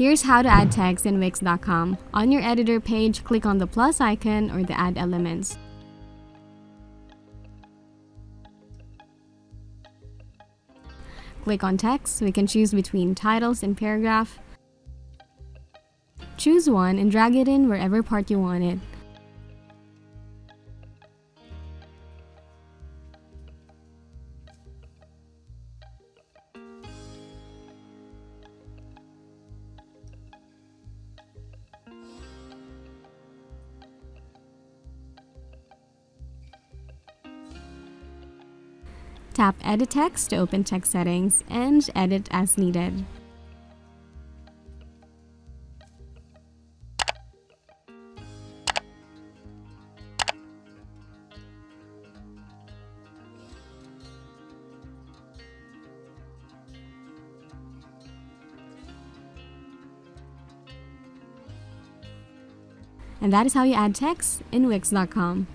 Here's how to add text in Wix.com. On your editor page, click on the plus icon or the add elements. Click on text. We can choose between titles and paragraph. Choose one and drag it in wherever part you want it. Tap Edit Text to open text settings and edit as needed. And that is how you add text in Wix.com.